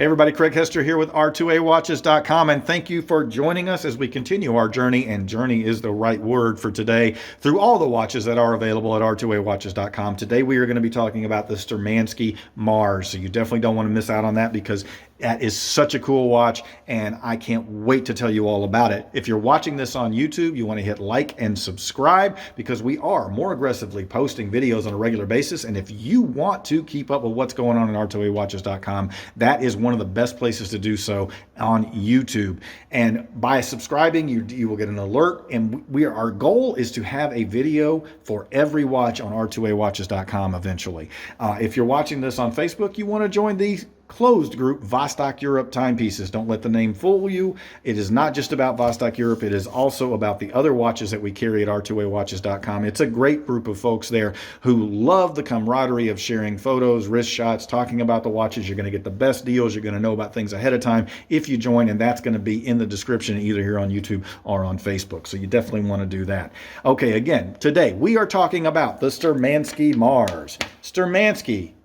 Hey everybody, Craig Hester here with R2A Watches.com, and thank you for joining us as we continue our journey, and journey is the right word for today, through all the watches that are available at R2A Watches.com. Today we are going to be talking about the Sturmanskie Mars, so you definitely don't want to miss out on that because that is such a cool watch, and I can't wait to tell you all about it. If you're watching this on YouTube, you want to hit like and subscribe because we are more aggressively posting videos on a regular basis, and if you want to keep up with what's going on at R2A Watches.com, that is one of the best places to do so on YouTube. And by subscribing, you will get an alert, and our goal is to have a video for every watch on R2A Watches.com eventually. If you're watching this on Facebook, you want to join the closed group Vostok Europe Timepieces. Don't let the name fool you. It is not just about Vostok Europe. It is also about the other watches that we carry at R2A Watches.com. It's a great group of folks there who love the camaraderie of sharing photos, wrist shots, talking about the watches. You're going to get the best deals. You're going to know about things ahead of time if you join, and that's going to be in the description either here on YouTube or on Facebook. So you definitely want to do that. Okay, again, today we are talking about the Sturmanskie Mars. Sturmanskie,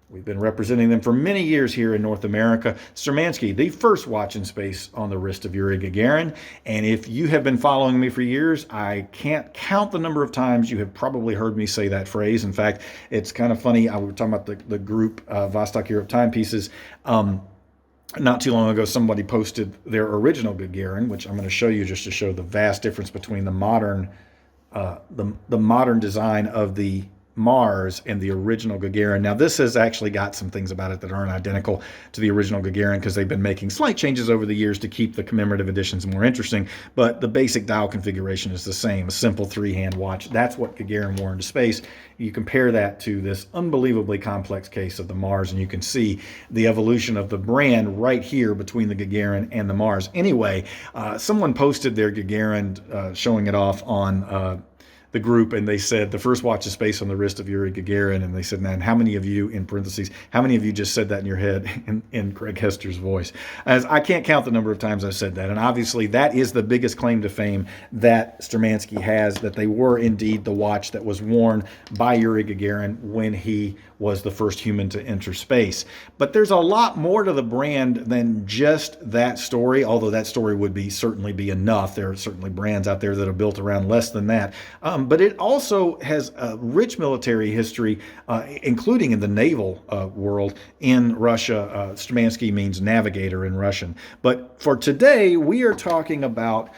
we've been representing them for many years here in North America. Sturmanskie, the first watch in space on the wrist of Yuri Gagarin. And if you have been following me for years, I can't count the number of times you have probably heard me say that phrase. In fact, it's kind of funny. We were talking about the group Vostok Europe Timepieces. Not too long ago, somebody posted their original Gagarin, which I'm going to show you just to show the vast difference between the modern design of the Mars and the original Gagarin. Now, this has actually got some things about it that aren't identical to the original Gagarin because they've been making slight changes over the years to keep the commemorative editions more interesting, but the basic dial configuration is the same, a simple three-hand watch. That's what Gagarin wore into space. You compare that to this unbelievably complex case of the Mars, and you can see the evolution of the brand right here between the Gagarin and the Mars. Anyway, someone posted their Gagarin showing it off on the group, and they said the first watch is space on the wrist of Yuri Gagarin, and they said, man, how many of you, in parentheses, how many of you just said that in your head in Craig Hester's voice? As I can't count the number of times I've said that, and obviously that is the biggest claim to fame that Sturmanskie has, that they were indeed the watch that was worn by Yuri Gagarin when he was the first human to enter space. But there's a lot more to the brand than just that story, although that story would certainly be enough. There are certainly brands out there that are built around less than that. But it also has a rich military history, including in the naval world. In Russia, Sturmanskie means navigator in Russian. But for today, we are talking about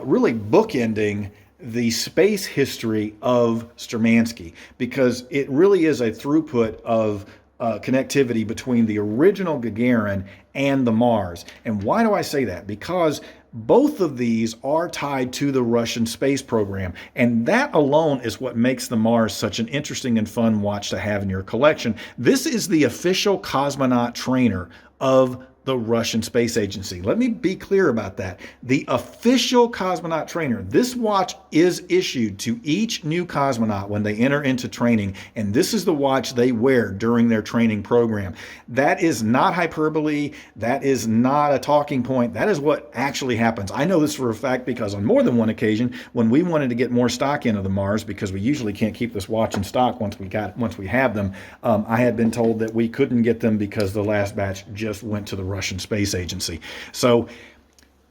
really bookending the space history of Sturmanskie, because it really is a throughput of connectivity between the original Gagarin and the Mars. And why do I say that? Because both of these are tied to the Russian space program, and that alone is what makes the Mars such an interesting and fun watch to have in your collection. This is the official cosmonaut trainer of the Russian Space Agency. Let me be clear about that. The official cosmonaut trainer. This watch is issued to each new cosmonaut when they enter into training, and this is the watch they wear during their training program. That is not hyperbole. That is not a talking point. That is what actually happens. I know this for a fact because on more than one occasion, when we wanted to get more stock into the Mars, because we usually can't keep this watch in stock once we have them, I had been told that we couldn't get them because the last batch just went to the Russian Space Agency. So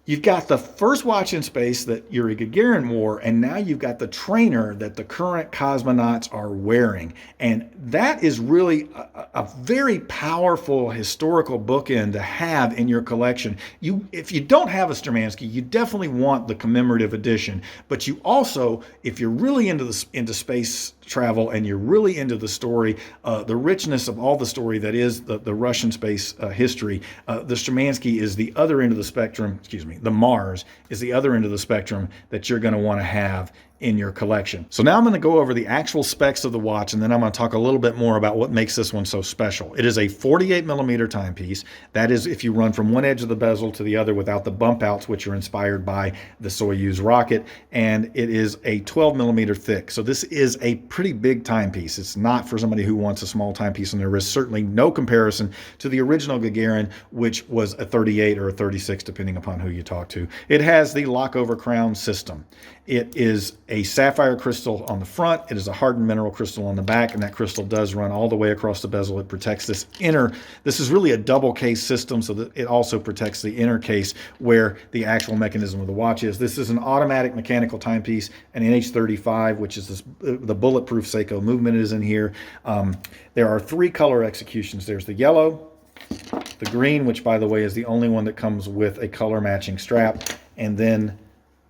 you've got the first watch in space that Yuri Gagarin wore, and now you've got the trainer that the current cosmonauts are wearing. And that is really a very powerful historical bookend to have in your collection. If you don't have a Sturmanskie, you definitely want the commemorative edition, but you also, if you're really into space travel and you're really into the story, the richness of all the story that is the Russian space history, the Sturmanskie is the other end of the spectrum, the Mars is the other end of the spectrum that you're going to want to have in your collection. So now I'm going to go over the actual specs of the watch, and then I'm going to talk a little bit more about what makes this one so special. It is a 48mm timepiece. That is if you run from one edge of the bezel to the other without the bump outs, which are inspired by the Soyuz rocket, and it is a 12mm thick. So this is a pretty big timepiece. It's not for somebody who wants a small timepiece on their wrist. Certainly no comparison to the original Gagarin, which was a 38 or a 36, depending upon who you talk to. It has the lock-over crown system. It is a sapphire crystal on the front. It is a hardened mineral crystal on the back, and that crystal does run all the way across the bezel. It protects this inner, this is really a double case system, so that it also protects the inner case where the actual mechanism of the watch is. This is an automatic mechanical timepiece, an NH35, which is the bulletproof Seiko movement is in here. There are 3 color executions. There's the yellow, the green, which by the way is the only one that comes with a color matching strap, and then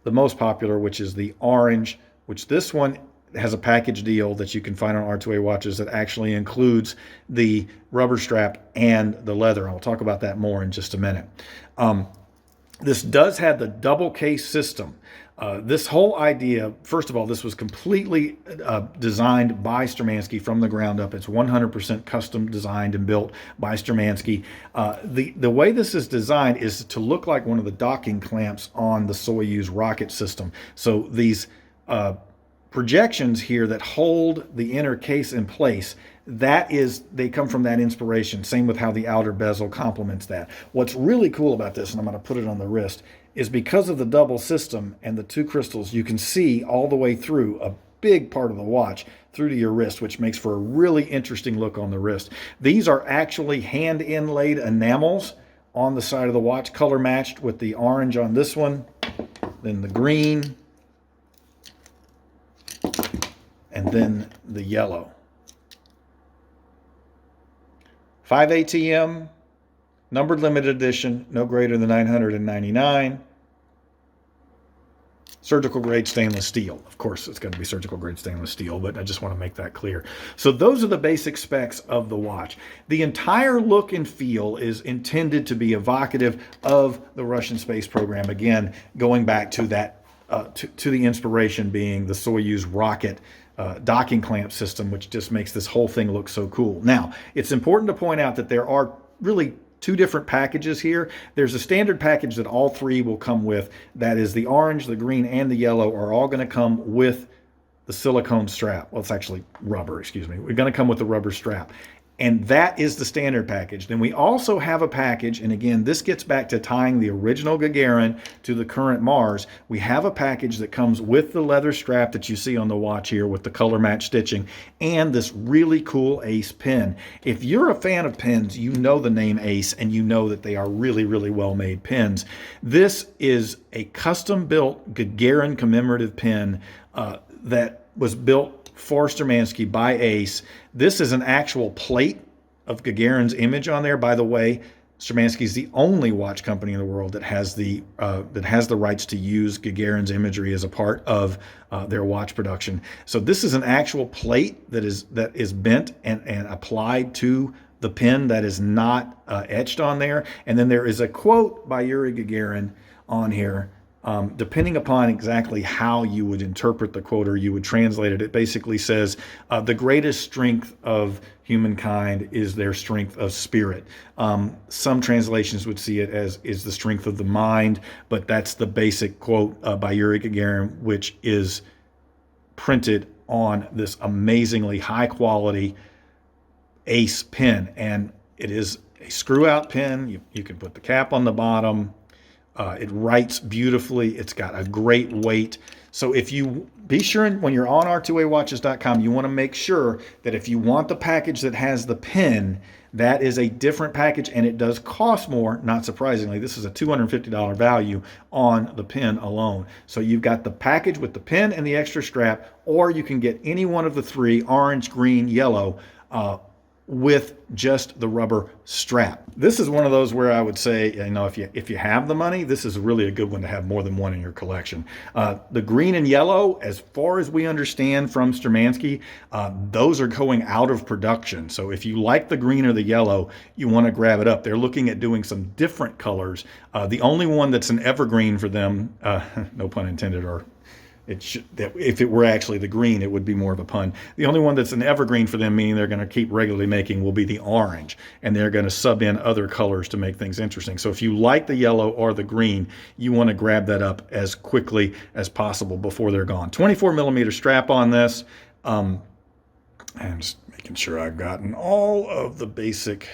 the most popular, which is the orange, which this one has a package deal that you can find on R2A Watches that actually includes the rubber strap and the leather. I'll talk about that more in just a minute. This does have the double case system. This whole idea, first of all, this was completely designed by Sturmanskie from the ground up. It's 100% custom designed and built by Sturmanskie. The way this is designed is to look like one of the docking clamps on the Soyuz rocket system. So these projections here that hold the inner case in place, they come from that inspiration. Same with how the outer bezel complements that. What's really cool about this, and I'm going to put it on the wrist, is because of the double system and the 2 crystals, you can see all the way through a big part of the watch through to your wrist, which makes for a really interesting look on the wrist. These are actually hand inlaid enamels on the side of the watch, color matched with the orange on this one, then the green, and then the yellow. 5 ATM, numbered limited edition, no greater than 999. Surgical grade stainless steel. Of course, it's going to be surgical grade stainless steel, but I just want to make that clear. So those are the basic specs of the watch. The entire look and feel is intended to be evocative of the Russian space program. Again, going back to that, to the inspiration being the Soyuz rocket docking clamp system, which just makes this whole thing look so cool. Now, it's important to point out that there are really 2 different packages here. There's a standard package that all 3 will come with. That is the orange, the green, and the yellow are all going to come with the silicone strap. Well, it's actually rubber, excuse me. We're going to come with the rubber strap. And that is the standard package. Then we also have a package, and again, this gets back to tying the original Gagarin to the current Mars. We have a package that comes with the leather strap that you see on the watch here with the color match stitching and this really cool Ace pin. If you're a fan of pins, you know the name Ace and you know that they are really, really well-made pins. This is a custom-built Gagarin commemorative pin that was built for Sturmanskie by Ace. This is an actual plate of Gagarin's image on there. By the way, Sturmanskie is the only watch company in the world that has the rights to use Gagarin's imagery as a part of their watch production. So this is an actual plate that is bent and applied to the pin that is not etched on there. And then there is a quote by Yuri Gagarin on here. Depending upon exactly how you would interpret the quote or you would translate it, it basically says, the greatest strength of humankind is their strength of spirit. Some translations would see it as is the strength of the mind, but that's the basic quote by Yuri Gagarin, which is printed on this amazingly high quality Ace pin. And it is a screw out pin. You can put the cap on the bottom. It writes beautifully. It's got a great weight. So if you be sure when you're on R2AWatches.com, you want to make sure that if you want the package that has the pin, that is a different package and it does cost more. Not surprisingly, this is a $250 value on the pin alone. So you've got the package with the pin and the extra strap, or you can get any one of the 3, orange, green, yellow, with just the rubber strap. This is one of those where I would say, you know, if you have the money, this is really a good one to have more than one in your collection. The green and yellow, as far as we understand from Sturmanskie, those are going out of production. So if you like the green or the yellow, you want to grab it up. They're looking at doing some different colors. The only one that's an evergreen for them, no pun intended, or if it were actually the green, it would be more of a pun. The only one that's an evergreen for them, meaning they're going to keep regularly making, will be the orange. And they're going to sub in other colors to make things interesting. So if you like the yellow or the green, you want to grab that up as quickly as possible before they're gone. 24 millimeter strap on this. I'm just making sure I've gotten all of the basic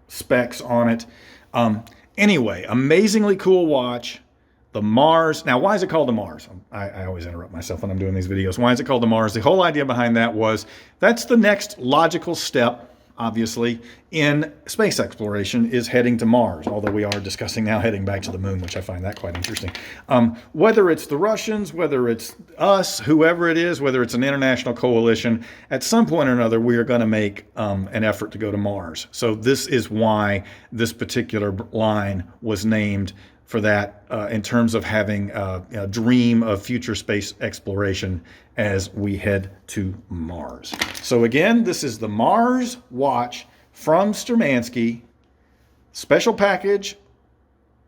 specs on it. Anyway, amazingly cool watch. The Mars. Now, why is it called the Mars? I always interrupt myself when I'm doing these videos. Why is it called the Mars? The whole idea behind that was that's the next logical step, obviously, in space exploration is heading to Mars, although we are discussing now heading back to the moon, which I find that quite interesting. Whether it's the Russians, whether it's us, whoever it is, whether it's an international coalition, at some point or another, we are going to make an effort to go to Mars. So this is why this particular line was named for that in terms of having a dream of future space exploration as we head to Mars. So again, this is the Mars watch from Sturmanskie, special package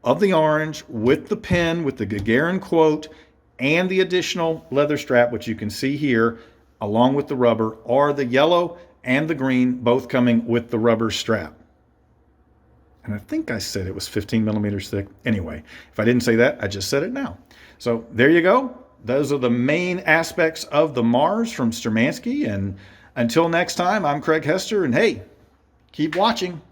of the orange with the pin, with the Gagarin quote, and the additional leather strap, which you can see here, along with the rubber, or the yellow and the green, both coming with the rubber strap. And I think I said it was 15 millimeters thick. Anyway, if I didn't say that, I just said it now. So there you go. Those are the main aspects of the Mars from Sturmanskie. And until next time, I'm Craig Hester. And hey, keep watching.